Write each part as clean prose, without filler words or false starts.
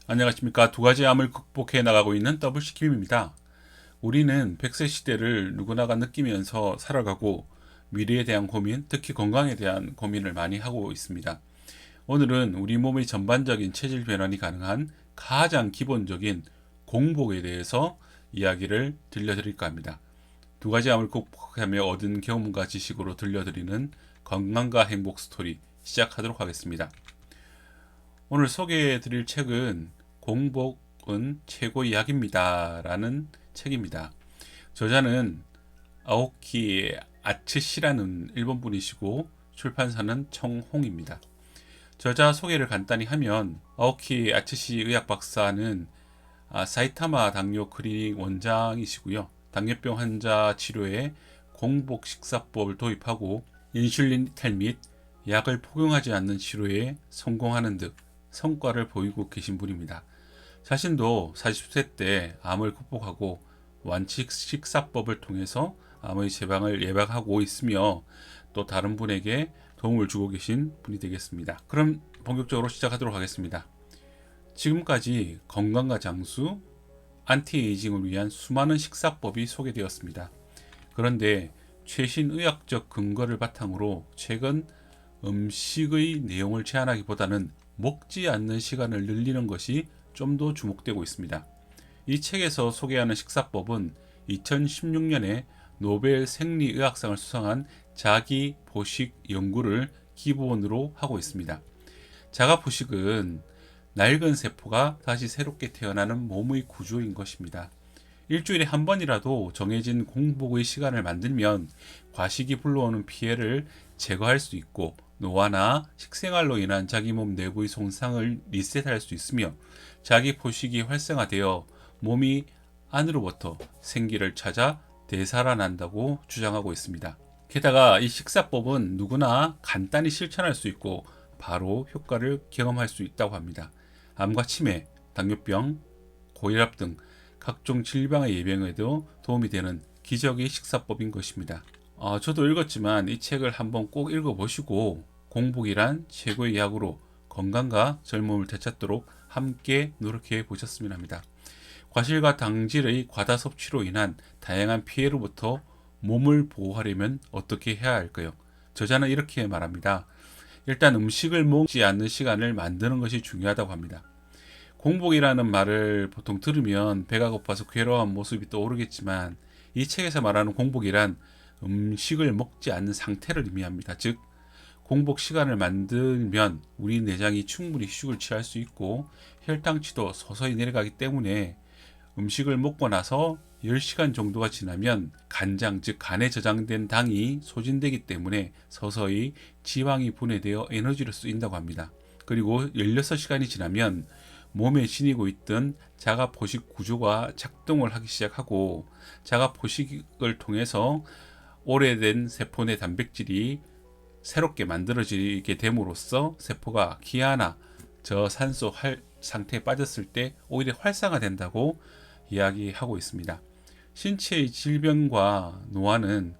안녕하십니까. 두 가지 암을 극복해 나가고 있는 더블C킴입니다. 우리는 100세 시대를 누구나가 느끼면서 살아가고 미래에 대한 고민, 특히 건강에 대한 고민을 많이 하고 있습니다. 오늘은 우리 몸의 전반적인 체질 변환이 가능한 가장 기본적인 공복에 대해서 이야기를 들려드릴까 합니다. 두 가지 암을 극복하며 얻은 경험과 지식으로 들려드리는 건강과 행복 스토리 시작하도록 하겠습니다. 오늘 소개해 드릴 책은 공복은 최고의 약입니다 라는 책입니다. 저자는 아오키 아츠시라는 일본 분이시고 출판사는 청홍입니다. 저자 소개를 간단히 하면 아오키 아츠시 의학 박사는 사이타마 당뇨 클리닉 원장이시고요. 당뇨병 환자 치료에 공복 식사법을 도입하고 인슐린 이탈 및 약을 복용하지 않는 치료에 성공하는 등 성과를 보이고 계신 분입니다. 자신도 40세 때 암을 극복하고 완치 식사법을 통해서 암의 재방을 예방하고 있으며 또 다른 분에게 도움을 주고 계신 분이 되겠습니다. 그럼 본격적으로 시작하도록 하겠습니다. 지금까지 건강과 장수, 안티에이징을 위한 수많은 식사법이 소개되었습니다. 그런데 최신 의학적 근거를 바탕으로 최근 음식의 내용을 제한하기보다는 먹지 않는 시간을 늘리는 것이 좀 더 주목되고 있습니다. 이 책에서 소개하는 식사법은 2016년에 노벨 생리의학상을 수상한 자기 포식 연구를 기본으로 하고 있습니다. 자가 포식은 낡은 세포가 다시 새롭게 태어나는 몸의 구조인 것입니다. 일주일에 한 번이라도 정해진 공복의 시간을 만들면 과식이 불러오는 피해를 제거할 수 있고 노화나 식생활로 인한 자기 몸 내부의 손상을 리셋할 수 있으며 자기 포식이 활성화되어 몸이 안으로부터 생기를 찾아 되살아난다고 주장하고 있습니다. 게다가 이 식사법은 누구나 간단히 실천할 수 있고 바로 효과를 경험할 수 있다고 합니다. 암과 치매, 당뇨병, 고혈압 등 각종 질병의 예방에도 도움이 되는 기적의 식사법인 것입니다. 저도 읽었지만 이 책을 한번 꼭 읽어보시고 공복이란 최고의 약으로 건강과 젊음을 되찾도록 함께 노력해 보셨으면 합니다. 과실과 당질의 과다 섭취로 인한 다양한 피해로부터 몸을 보호하려면 어떻게 해야 할까요? 저자는 이렇게 말합니다. 일단 음식을 먹지 않는 시간을 만드는 것이 중요하다고 합니다. 공복이라는 말을 보통 들으면 배가 고파서 괴로운 모습이 떠오르겠지만 이 책에서 말하는 공복이란 음식을 먹지 않는 상태를 의미합니다. 즉 공복 시간을 만들면 우리 내장이 충분히 휴식을 취할 수 있고 혈당치도 서서히 내려가기 때문에 음식을 먹고 나서 10시간 정도가 지나면 간장 즉 간에 저장된 당이 소진되기 때문에 서서히 지방이 분해되어 에너지로 쓰인다고 합니다. 그리고 16시간이 지나면 몸에 지니고 있던 자가 포식 구조가 작동을 하기 시작하고 자가 포식을 통해서 오래된 세포 내 단백질이 새롭게 만들어지게 됨으로써 세포가 기아나 저산소 상태에 빠졌을 때 오히려 활성화된다고 이야기하고 있습니다. 신체의 질병과 노화는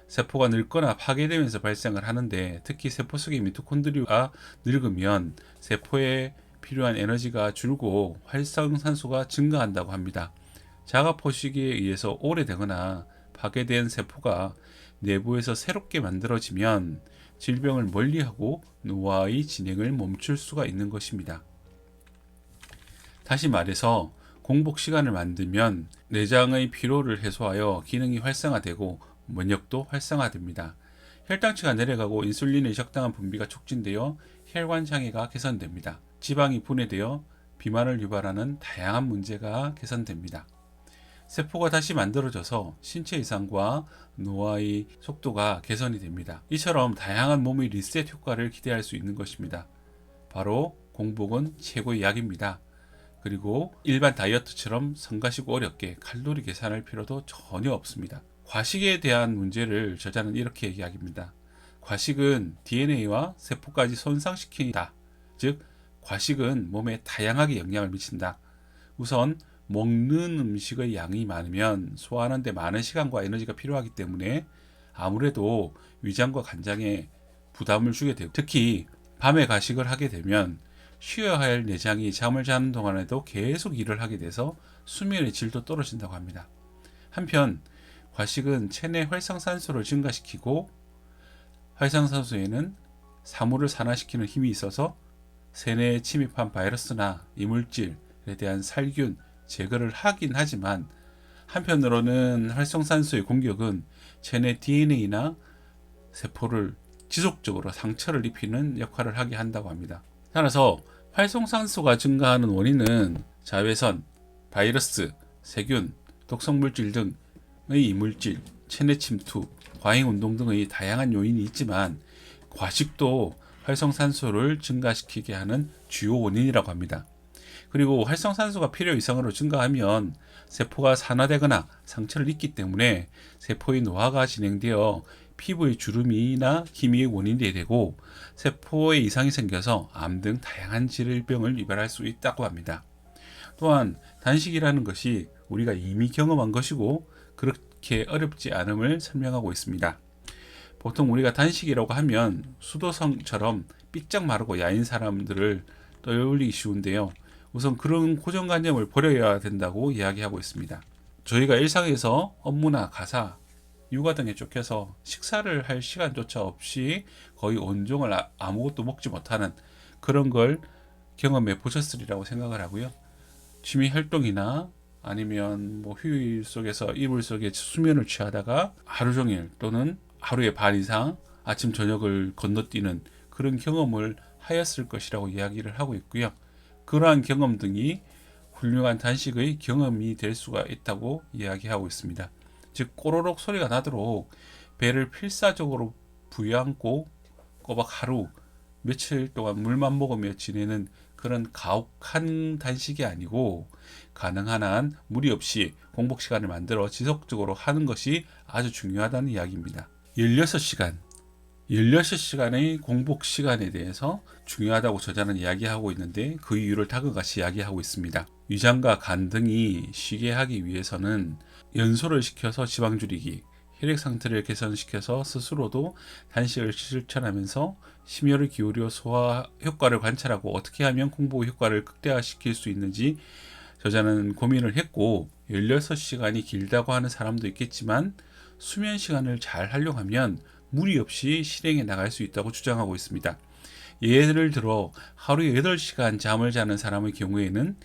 세포가 늙거나 파괴되면서 발생을 하는데 특히 세포 속의 미토콘드리아가 늙으면 세포에 필요한 에너지가 줄고 활성산소가 증가한다고 합니다. 자가 포식에 의해서 오래되거나 파괴된 세포가 내부에서 새롭게 만들어지면 질병을 멀리하고 노화의 진행을 멈출 수가 있는 것입니다. 다시 말해서 공복 시간을 만들면 내장의 피로를 해소하여 기능이 활성화되고 면역도 활성화됩니다. 혈당치가 내려가고 인슐린의 적당한 분비가 촉진되어 혈관 장애가 개선됩니다. 지방이 분해되어 비만을 유발하는 다양한 문제가 개선됩니다. 세포가 다시 만들어져서 신체 이상과 노화의 속도가 개선이 됩니다. 이처럼 다양한 몸의 리셋 효과를 기대할 수 있는 것입니다. 바로 공복은 최고의 약입니다. 그리고 일반 다이어트처럼 성가시고 어렵게 칼로리 계산할 필요도 전혀 없습니다. 과식에 대한 문제를 저자는 이렇게 이야기합니다. 과식은 DNA와 세포까지 손상시킨다. 즉 과식은 몸에 다양하게 영향을 미친다. 우선 먹는 음식의 양이 많으면 소화하는 데 많은 시간과 에너지가 필요하기 때문에 아무래도 위장과 간장에 부담을 주게 되고 특히 밤에 과식을 하게 되면 쉬어야 할 내장이 잠을 자는 동안에도 계속 일을 하게 돼서 수면의 질도 떨어진다고 합니다. 한편 과식은 체내 활성산소를 증가시키고, 활성산소에는 사물을 산화시키는 힘이 있어서 세뇌에 침입한 바이러스나 이물질에 대한 살균, 제거를 하긴 하지만, 한편으로는 활성산소의 공격은 체내 DNA나 세포를 지속적으로 상처를 입히는 역할을 하게 한다고 합니다. 따라서 활성산소가 증가하는 원인은 자외선, 바이러스, 세균, 독성물질 등의 이물질, 체내 침투, 과잉운동 등의 다양한 요인이 있지만, 과식도 활성산소를 증가시키게 하는 주요 원인이라고 합니다. 그리고 활성산소가 필요 이상으로 증가하면 세포가 산화되거나 상처를 입기 때문에 세포의 노화가 진행되어 피부의 주름이나 기미의 원인이 되고, 세포에 이상이 생겨서 암 등 다양한 질병을 유발할 수 있다고 합니다. 또한 단식이라는 것이 우리가 이미 경험한 것이고 그렇게 어렵지 않음을 설명하고 있습니다. 보통 우리가 단식이라고 하면 수도성처럼 삐쩍 마르고 야인 사람들을 떠올리기 쉬운데요. 우선 그런 고정관념을 버려야 된다고 이야기하고 있습니다. 저희가 일상에서 업무나 가사, 육아 등에 쫓겨서 식사를 할 시간조차 없이 거의 온종일 아무것도 먹지 못하는 그런 걸 경험해 보셨으리라고 생각을 하고요. 취미 활동이나 아니면 휴일 속에서 이불 속에 수면을 취하다가 하루 종일 또는 하루에 반 이상 아침 저녁을 건너뛰는 그런 경험을 하였을 것이라고 이야기를 하고 있고요. 그러한 경험 등이 훌륭한 단식의 경험이 될 수가 있다고 이야기하고 있습니다. 즉 꼬르륵 소리가 나도록 배를 필사적으로 부여안고 꼬박 하루 며칠 동안 물만 먹으며 지내는 그런 가혹한 단식이 아니고, 가능한 한 무리 없이 공복 시간을 만들어 지속적으로 하는 것이 아주 중요하다는 이야기입니다. 16시간의 공복 시간에 대해서 중요하다고 저자는 이야기하고 있는데, 그 이유를 다음과 같이 이야기하고 있습니다. 위장과 간 등이 쉬게 하기 위해서는 연소를 시켜서 지방 줄이기, 혈액 상태를 개선시켜서 스스로도 단식을 실천하면서 심혈을 기울여 소화 효과를 관찰하고 어떻게 하면 공복 효과를 극대화시킬 수 있는지 저자는 고민을 했고, 16시간이 길다고 하는 사람도 있겠지만 수면 시간을 잘 활용하면 무리 없이 실행해 나갈 수 있다고 주장하고 있습니다. 예를 들어 하루에 8시간 잠을 자는 사람의 경우에는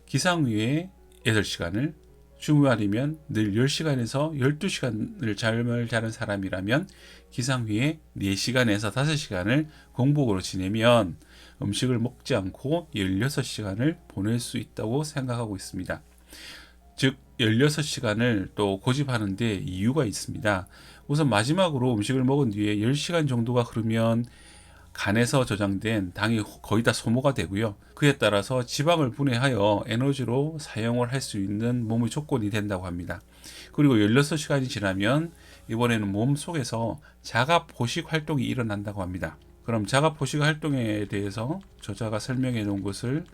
기상 후에 8시간을, 주말이면 늘 10시간에서 12시간을 잠을 자는 사람이라면 기상 후에 4시간에서 5시간을 공복으로 지내면 음식을 먹지 않고 16시간을 보낼 수 있다고 생각하고 있습니다. 즉 16시간을 또 고집하는 데 이유가 있습니다. 우선 마지막으로 음식을 먹은 뒤에 10시간 정도가 흐르면 간에서 저장된 당이 거의 다 소모가 되고요. 그에 따라서 지방을 분해하여 에너지로 사용을 할 수 있는 몸의 조건이 된다고 합니다. 그리고 16시간이 지나면 이번에는 몸 속에서 자가 포식 활동이 일어난다고 합니다. 그럼 자가 포식 활동에 대해서 저자가 설명해 놓은 것을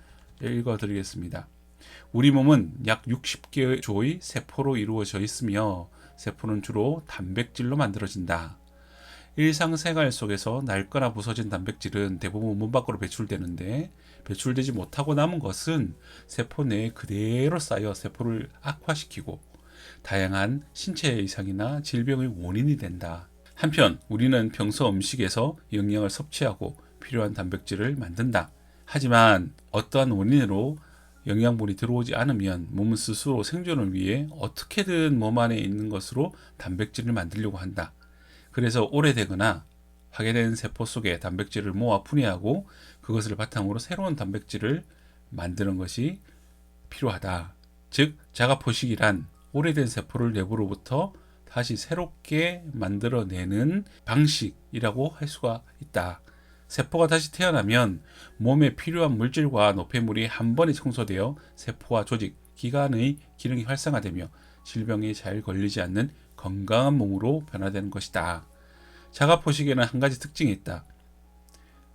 읽어 드리겠습니다. 우리 몸은 약 60개 조의 세포로 이루어져 있으며 세포는 주로 단백질로 만들어진다. 일상생활 속에서 낡거나 부서진 단백질은 대부분 몸 밖으로 배출되는데, 배출되지 못하고 남은 것은 세포 내에 그대로 쌓여 세포를 악화시키고 다양한 신체 이상이나 질병의 원인이 된다. 한편 우리는 평소 음식에서 영양을 섭취하고 필요한 단백질을 만든다. 하지만 어떠한 원인으로 영양분이 들어오지 않으면 몸은 스스로 생존을 위해 어떻게든 몸 안에 있는 것으로 단백질을 만들려고 한다. 그래서 오래되거나 파괴된 세포 속에 단백질을 모아 분해하고 그것을 바탕으로 새로운 단백질을 만드는 것이 필요하다. 즉 자가포식이란 오래된 세포를 내부로부터 다시 새롭게 만들어내는 방식이라고 할 수가 있다. 세포가 다시 태어나면 몸에 필요한 물질과 노폐물이 한 번에 청소되어 세포와 조직, 기관의 기능이 활성화되며 질병에 잘 걸리지 않는 건강한 몸으로 변화되는 것이다. 자가포식에는 한 가지 특징이 있다.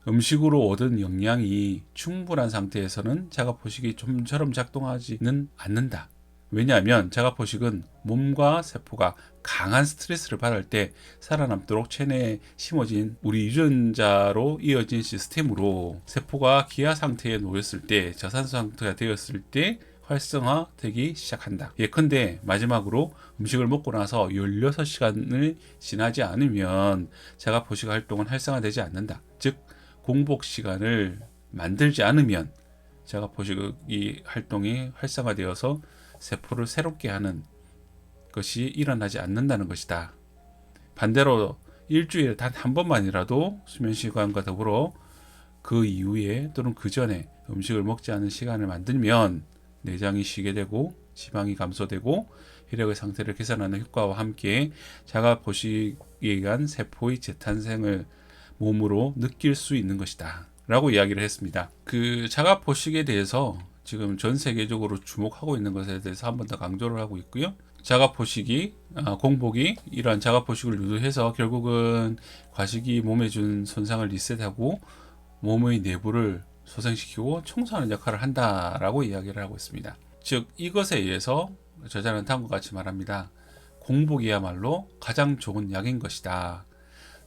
음식으로 얻은 영양이 충분한 상태에서는 자가포식이 좀처럼 작동하지는 않는다. 왜냐하면 자가포식은 몸과 세포가 강한 스트레스를 받을 때 살아남도록 체내에 심어진 우리 유전자로 이어진 시스템으로 세포가 기아 상태에 놓였을 때, 저산소 상태가 되었을 때 활성화되기 시작한다. 예컨대 마지막으로 음식을 먹고 나서 16시간을 지나지 않으면 자가포식 활동은 활성화되지 않는다. 즉 공복 시간을 만들지 않으면 자가포식 활동이 활성화되어서 세포를 새롭게 하는 것이 일어나지 않는다는 것이다. 반대로 일주일에 단 한 번만이라도 수면 시간과 더불어 그 이후에 또는 그 전에 음식을 먹지 않은 시간을 만들면 내장이 쉬게 되고 지방이 감소되고 혈액의 상태를 개선하는 효과와 함께 자가포식에 의한 세포의 재탄생을 몸으로 느낄 수 있는 것이다 라고 이야기를 했습니다. 그 자가포식에 대해서 지금 전 세계적으로 주목하고 있는 것에 대해서 한 번 더 강조를 하고 있고요. 자가포식이 공복이 이러한 자가포식을 유도해서 결국은 과식이 몸에 준 손상을 리셋하고 몸의 내부를 소생시키고 청소하는 역할을 한다라고 이야기를 하고 있습니다. 즉 이것에 의해서 저자는 다음과 같이 말합니다. 공복이야말로 가장 좋은 약인 것이다.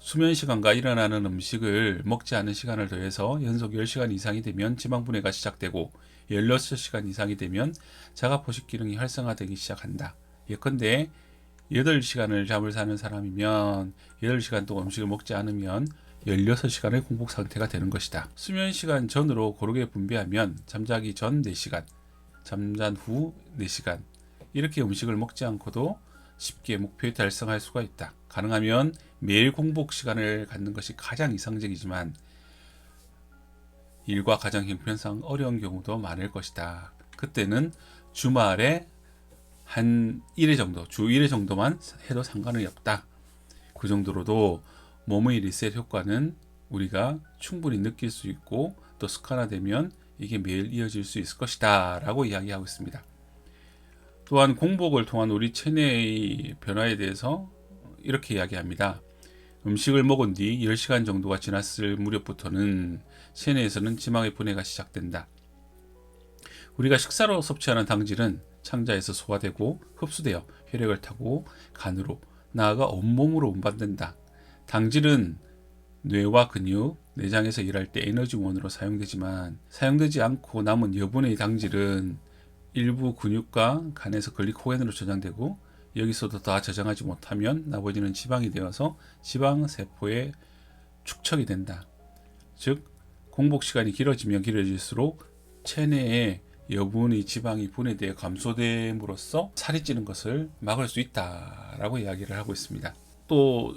수면 시간과 일어나는 음식을 먹지 않은 시간을 더해서 연속 10시간 이상이 되면 지방분해가 시작되고 16시간 이상이 되면 자가포식 기능이 활성화되기 시작한다. 예컨대 8시간을 잠을 자는 사람이면 8시간 동안 음식을 먹지 않으면 16시간의 공복 상태가 되는 것이다. 수면 시간 전으로 고르게 분배하면 잠자기 전 4시간, 잠잔 후 4시간 이렇게 음식을 먹지 않고도 쉽게 목표에 달성할 수가 있다. 가능하면 매일 공복 시간을 갖는 것이 가장 이상적이지만 일과 가정 형편상 어려운 경우도 많을 것이다. 그때는 주말에 한 1회 정도, 주 1회 정도만 해도 상관이 없다. 그 정도로도 몸의 리셋 효과는 우리가 충분히 느낄 수 있고 또 습관화되면 이게 매일 이어질 수 있을 것이다 라고 이야기하고 있습니다. 또한 공복을 통한 우리 체내의 변화에 대해서 이렇게 이야기합니다. 음식을 먹은 뒤 10시간 정도가 지났을 무렵부터는 체내에서는 지방의 분해가 시작된다. 우리가 식사로 섭취하는 당질은 창자에서 소화되고 흡수되어 혈액을 타고 간으로 나아가 온몸으로 운반된다. 당질은 뇌와 근육, 내장에서 일할 때 에너지원으로 사용되지만 사용되지 않고 남은 여분의 당질은 일부 근육과 간에서 글리코겐으로 저장되고 여기서도 다 저장하지 못하면 나머지는 지방이 되어서 지방세포에 축적이 된다. 즉 공복 시간이 길어지면 길어질수록 체내에 여분의 지방이 분해되어 감소됨으로써 살이 찌는 것을 막을 수 있다라고 이야기를 하고 있습니다. 또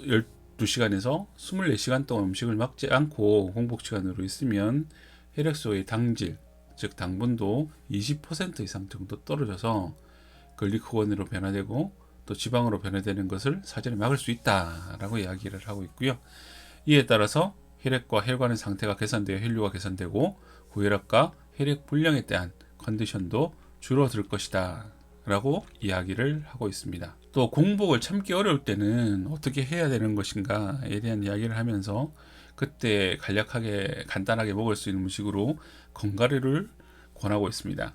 12시간에서 24시간 동안 음식을 먹지 않고 공복 시간으로 있으면 혈액소의 당질, 즉 당분도 20% 이상 정도 떨어져서 글리코겐으로 변화되고 또 지방으로 변화되는 것을 사전에 막을 수 있다라고 이야기를 하고 있고요. 이에 따라서 혈액과 혈관의 상태가 개선되어 혈류가 개선되고 고혈압과 혈액 불량에 대한 컨디션도 줄어들 것이다 라고 이야기를 하고 있습니다. 또 공복을 참기 어려울 때는 어떻게 해야 되는 것인가에 대한 이야기를 하면서 그때 간략하게 간단하게 먹을 수 있는 음식으로 건가류를 권하고 있습니다.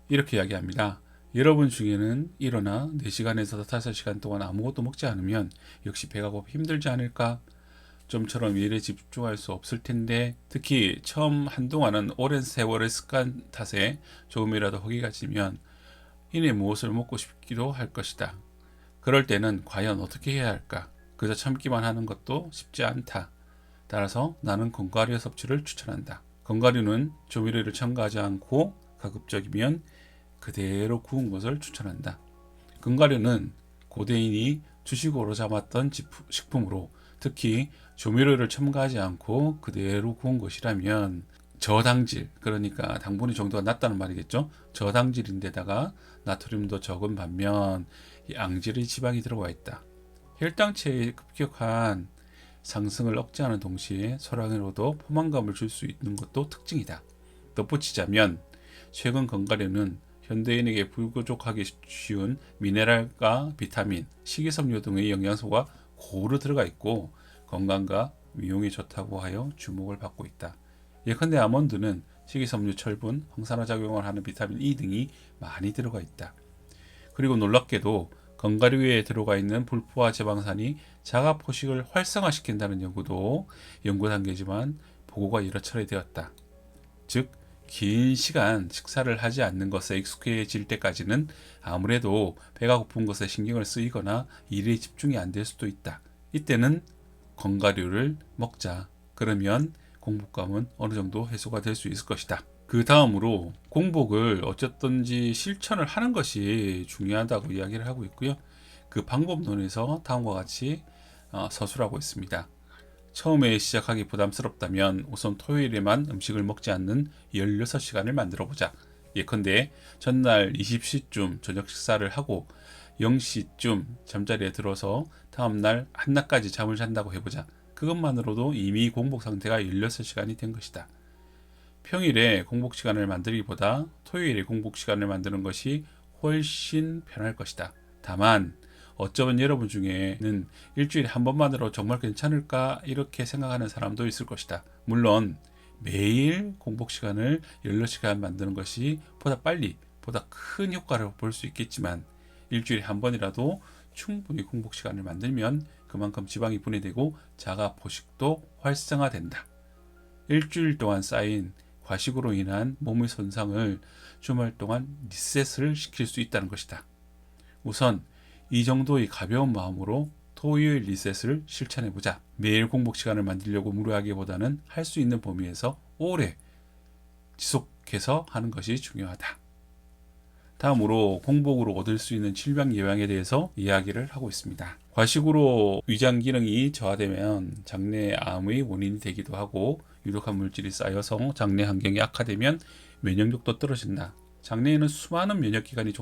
이렇게 이야기합니다. 여러분 중에는 일어나 4시간에서 5시간 동안 아무것도 먹지 않으면 역시 배가 고파 힘들지 않을까? 좀처럼 일에 집중할 수 없을 텐데 특히 처음 한동안은 오랜 세월의 습관 탓에 조금이라도 허기가 지면 이내 무엇을 먹고 싶기도 할 것이다. 그럴 때는 과연 어떻게 해야 할까? 그저 참기만 하는 것도 쉽지 않다. 따라서 나는 건가류 섭취를 추천한다. 건가류는 조미료를 첨가하지 않고 가급적이면 그대로 구운 것을 추천한다. 건가류는 고대인이 주식으로 잡았던 식품으로 특히 조미료를 첨가하지 않고 그대로 구운 것이라면 저당질, 그러니까 당분의 정도가 낮다는 말이겠죠. 저당질인데다가 나트륨도 적은 반면 양질의 지방이 들어가 있다. 혈당체의 급격한 상승을 억제하는 동시에 소량으로도 포만감을 줄 수 있는 것도 특징이다. 덧붙이자면 최근 건가류는 현대인에게 불구족하기 쉬운 미네랄과 비타민, 식이섬유 등의 영양소가 고루 들어가 있고 건강과 미용에 좋다고 하여 주목을 받고 있다. 예컨대 아몬드는 식이섬유, 철분, 항산화 작용을 하는 비타민 E 등이 많이 들어가 있다. 그리고 놀랍게도 견과류에 들어가 있는 불포화 지방산이 자가 포식을 활성화시킨다는 연구 단계지만 보고가 여러 차례 되었다. 즉, 긴 시간 식사를 하지 않는 것에 익숙해질 때까지는 아무래도 배가 고픈 것에 신경을 쓰이거나 일에 집중이 안 될 수도 있다. 이때는 견과류를 먹자. 그러면 공복감은 어느 정도 해소가 될 수 있을 것이다. 그 다음으로 공복을 어쨌든지 실천을 하는 것이 중요하다고 이야기를 하고 있고요. 그 방법론에서 다음과 같이 서술하고 있습니다. 처음에 시작하기 부담스럽다면 우선 토요일에만 음식을 먹지 않는 16시간을 만들어 보자. 예컨대 전날 20시쯤 저녁 식사를 하고 0시쯤 잠자리에 들어서 다음날 한낮까지 잠을 잔다고 해보자. 그것만으로도 이미 공복 상태가 16시간이 된 것이다. 평일에 공복 시간을 만들기보다 토요일에 공복 시간을 만드는 것이 훨씬 편할 것이다. 다만 어쩌면 여러분 중에는 일주일에 한 번만으로 정말 괜찮을까 이렇게 생각하는 사람도 있을 것이다. 물론 매일 공복 시간을 16시간 만드는 것이 보다 빨리 보다 큰 효과를 볼 수 있겠지만 일주일에 한 번이라도 충분히 공복 시간을 만들면 그만큼 지방이 분해되고 자가 포식도 활성화된다. 일주일 동안 쌓인 과식으로 인한 몸의 손상을 주말 동안 리셋을 시킬 수 있다는 것이다. 우선 이 정도의 가벼운 마음으로 토요일 리셋을 실천해보자. 매일 공복 시간을 만들려고 무리하기보다는 할 수 있는 범위에서 오래 지속해서 하는 것이 중요하다. 다음으로 공복으로 얻을 수 있는 질병 예방에 대해서 이야기를 하고 있습니다. 과식으로 위장 기능이 저하되면 장내 암의 원인이 되기도 하고 유독한 물질이 쌓여서 장내 환경이 악화되면 면역력도 떨어진다. 장내에는 수많은 면역기관이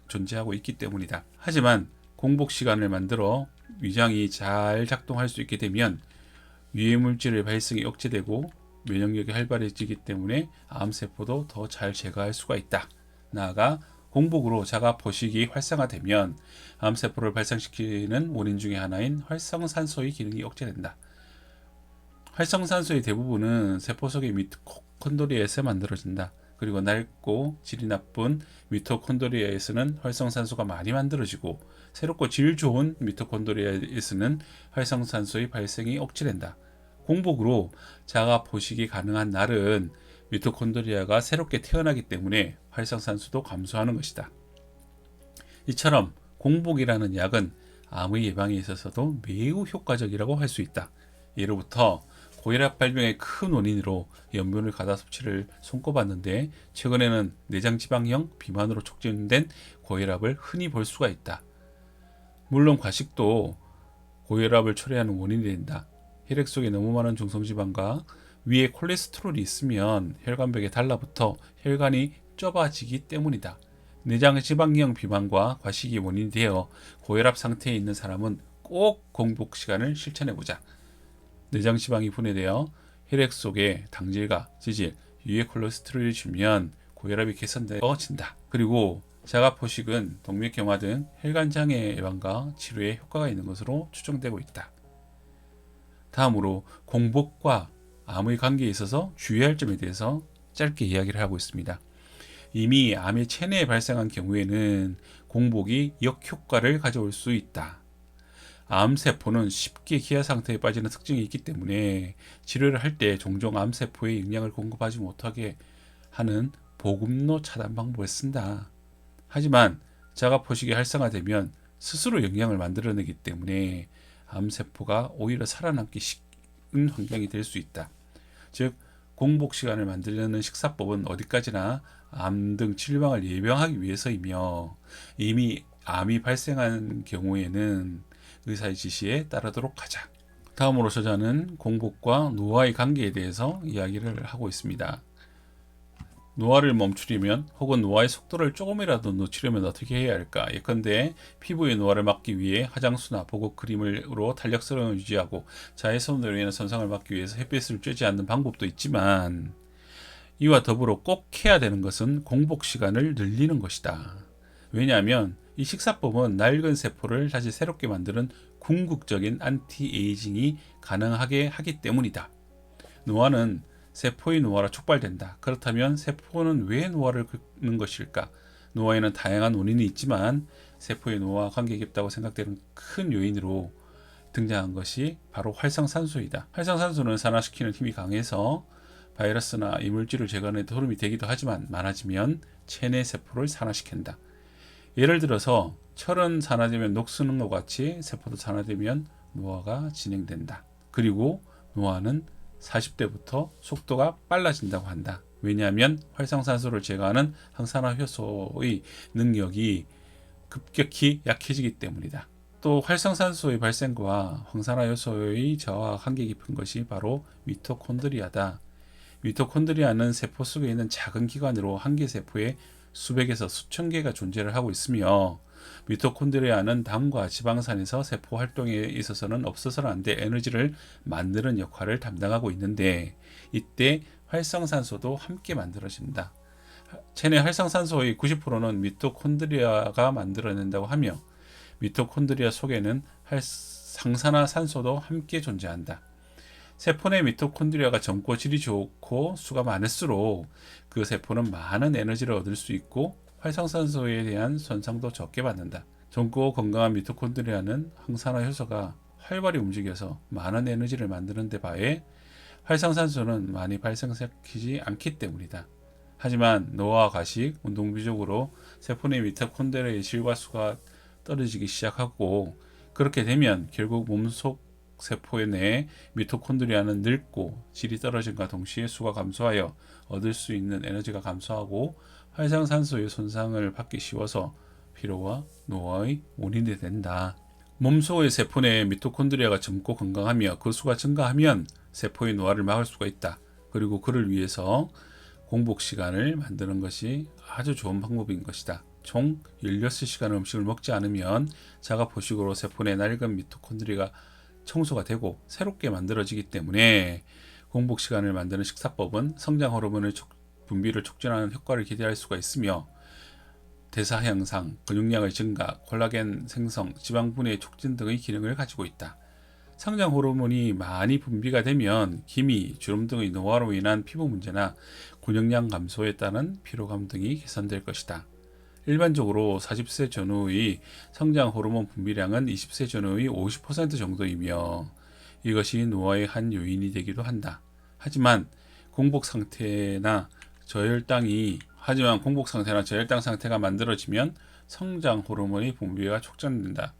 존재하고 있기 때문이다. 하지만 공복 시간을 만들어 위장이 잘 작동할 수 있게 되면 유해물질의 발생이 억제되고 면역력이 활발해지기 때문에 암세포도 더 잘 제거할 수가 있다. 나아가 공복으로 자가 포식이 활성화되면 암세포를 발생시키는 원인 중에 하나인 활성산소의 기능이 억제된다. 활성산소의 대부분은 세포 속의 미토콘드리아에서 만들어진다. 그리고 낡고 질이 나쁜 미토콘드리아에서는 활성산소가 많이 만들어지고 새롭고 질 좋은 미토콘드리아에서는 활성산소의 발생이 억제된다. 공복으로 자가 포식이 가능한 날은 미토콘드리아가 새롭게 태어나기 때문에 활성산소도 감소하는 것이다. 이처럼 공복이라는 약은 암의 예방에 있어서도 매우 효과적이라고 할 수 있다. 예로부터 고혈압 발병의 큰 원인으로 염분을 가다 섭취를 손꼽았는데 최근에는 내장지방형 비만으로 촉진된 고혈압을 흔히 볼 수가 있다. 물론 과식도 고혈압을 초래하는 원인이 된다. 혈액 속에 너무 많은 중성지방과 위에 콜레스테롤이 있으면 혈관벽에 달라붙어 혈관이 좁아지기 때문이다. 내장지방형 비만과 과식이 원인이 되어 고혈압 상태에 있는 사람은 꼭 공복 시간을 실천해보자. 내장지방이 분해되어 혈액 속에 당질과 지질, 유해 콜레스테롤이 주면 고혈압이 개선되어진다. 그리고 자가포식은 동맥경화 등 혈관장애 예방과 치료에 효과가 있는 것으로 추정되고 있다. 다음으로 공복과 암의 관계에 있어서 주의할 점에 대해서 짧게 이야기를 하고 있습니다. 이미 암의 체내에 발생한 경우에는 공복이 역효과를 가져올 수 있다. 암세포는 쉽게 기아 상태에 빠지는 특징이 있기 때문에 치료를 할 때 종종 암세포에 영양을 공급하지 못하게 하는 보급로 차단 방법을 쓴다. 하지만 자가포식이 활성화되면 스스로 영양을 만들어내기 때문에 암세포가 오히려 살아남기 쉬운 환경이 될 수 있다. 즉, 공복 시간을 만들려는 식사법은 어디까지나 암 등 질병을 예방하기 위해서이며 이미 암이 발생한 경우에는 의사의 지시에 따르도록 하자. 다음으로 저자는 공복과 노화의 관계에 대해서 이야기를 하고 있습니다. 노화를 멈추려면 혹은 노화의 속도를 조금이라도 늦추려면 어떻게 해야 할까? 예컨대 피부의 노화를 막기 위해 화장수나 보고 크림으로 탄력성을 유지하고 자외선으로 인한 손상을 막기 위해서 햇빛을 쬐지 않는 방법도 있지만 이와 더불어 꼭 해야 되는 것은 공복 시간을 늘리는 것이다. 왜냐하면 이 식사법은 낡은 세포를 다시 새롭게 만드는 궁극적인 안티에이징이 가능하게 하기 때문이다. 노화는 세포의 노화로 촉발된다. 그렇다면 세포는 왜 노화를 겪는 것일까? 노화에는 다양한 원인이 있지만 세포의 노화와 관계 깊다고 생각되는 큰 요인으로 등장한 것이 바로 활성산소이다. 활성산소는 산화시키는 힘이 강해서 바이러스나 이물질을 제거하는 데 도움이 되기도 하지만 많아지면 체내 세포를 산화시킨다. 예를 들어서 철은 산화되면 녹쓰는 것 같이 세포도 산화되면 노화가 진행된다. 그리고 노화는 40대부터 속도가 빨라진다고 한다. 왜냐하면 활성산소를 제거하는 항산화 효소의 능력이 급격히 약해지기 때문이다. 또 활성산소의 발생과 황산화 효소의 저하와 관계 깊은 것이 바로 미토콘드리아다. 미토콘드리아는 세포 속에 있는 작은 기관으로 한 개 세포에 수백에서 수천 개가 존재를 하고 있으며, 미토콘드리아는 당과 지방산에서 세포 활동에 있어서는 없어서는 안 될 에너지를 만드는 역할을 담당하고 있는데, 이때 활성산소도 함께 만들어진다. 체내 활성산소의 90%는 미토콘드리아가 만들어낸다고 하며, 미토콘드리아 속에는 항산화산소도 함께 존재한다. 세포 내 미토콘드리아가 젊고 질이 좋고 수가 많을수록 그 세포는 많은 에너지를 얻을 수 있고 활성산소에 대한 손상도 적게 받는다. 젊고 건강한 미토콘드리아는 항산화 효소가 활발히 움직여서 많은 에너지를 만드는 데 바해 활성산소는 많이 발생시키지 않기 때문이다. 하지만 노화와 가식, 운동 부족으로 세포 내 미토콘드리아의 질과 수가 떨어지기 시작하고, 그렇게 되면 결국 몸속 세포 내 미토콘드리아는 늙고 질이 떨어짐과 동시에 수가 감소하여 얻을 수 있는 에너지가 감소하고 활성산소의 손상을 받기 쉬워서 피로와 노화의 원인이 된다. 몸속의 세포 내 미토콘드리아가 젊고 건강하며 그 수가 증가하면 세포의 노화를 막을 수가 있다. 그리고 그를 위해서 공복 시간을 만드는 것이 아주 좋은 방법인 것이다. 총 16시간 음식을 먹지 않으면 자가포식으로 세포 내 낡은 미토콘드리아가 청소가 되고 새롭게 만들어지기 때문에 공복 시간을 만드는 식사법은 성장 호르몬의 분비를 촉진하는 효과를 기대할 수가 있으며, 대사 향상, 근육량의 증가, 콜라겐 생성, 지방 분해 촉진 등의 기능을 가지고 있다. 성장 호르몬이 많이 분비가 되면 기미, 주름 등의 노화로 인한 피부 문제나 근육량 감소에 따른 피로감 등이 개선될 것이다. 일반적으로 40세 전후의 성장 호르몬 분비량은 20세 전후의 50% 정도이며 이것이 노화의 한 요인이 되기도 한다. 하지만 공복 상태나 저혈당 상태가 만들어지면 성장 호르몬의 분비가 촉진된다.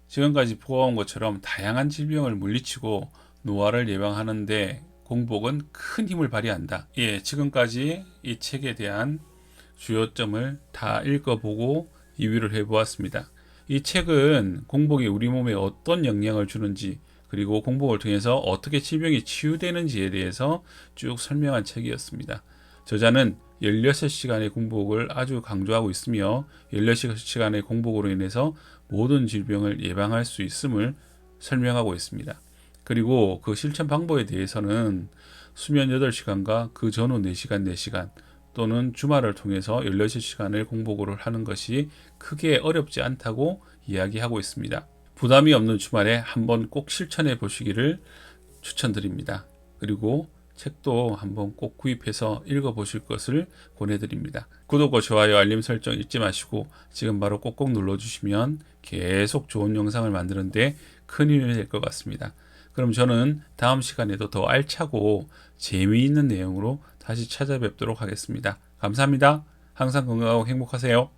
지금까지 보아온 것처럼 다양한 질병을 물리치고 노화를 예방하는 데 공복은 큰 힘을 발휘한다. 지금까지 이 책에 대한 주요점을 다 읽어보고 리뷰를 해보았습니다. 이 책은 공복이 우리 몸에 어떤 영향을 주는지, 그리고 공복을 통해서 어떻게 질병이 치유되는지에 대해서 쭉 설명한 책이었습니다. 저자는 16시간의 공복을 아주 강조하고 있으며 16시간의 공복으로 인해서 모든 질병을 예방할 수 있음을 설명하고 있습니다. 그리고 그 실천 방법에 대해서는 수면 8시간과 그 전후 4시간, 4시간 또는 주말을 통해서 16시간을 공복으로 하는 것이 크게 어렵지 않다고 이야기하고 있습니다. 부담이 없는 주말에 한번 꼭 실천해 보시기를 추천드립니다. 그리고 책도 한번 꼭 구입해서 읽어보실 것을 권해드립니다. 구독과 좋아요, 알림 설정 잊지 마시고 지금 바로 꼭꼭 눌러주시면 계속 좋은 영상을 만드는데 큰 힘이 될 것 같습니다. 그럼 저는 다음 시간에도 더 알차고 재미있는 내용으로 다시 찾아뵙도록 하겠습니다. 감사합니다. 항상 건강하고 행복하세요.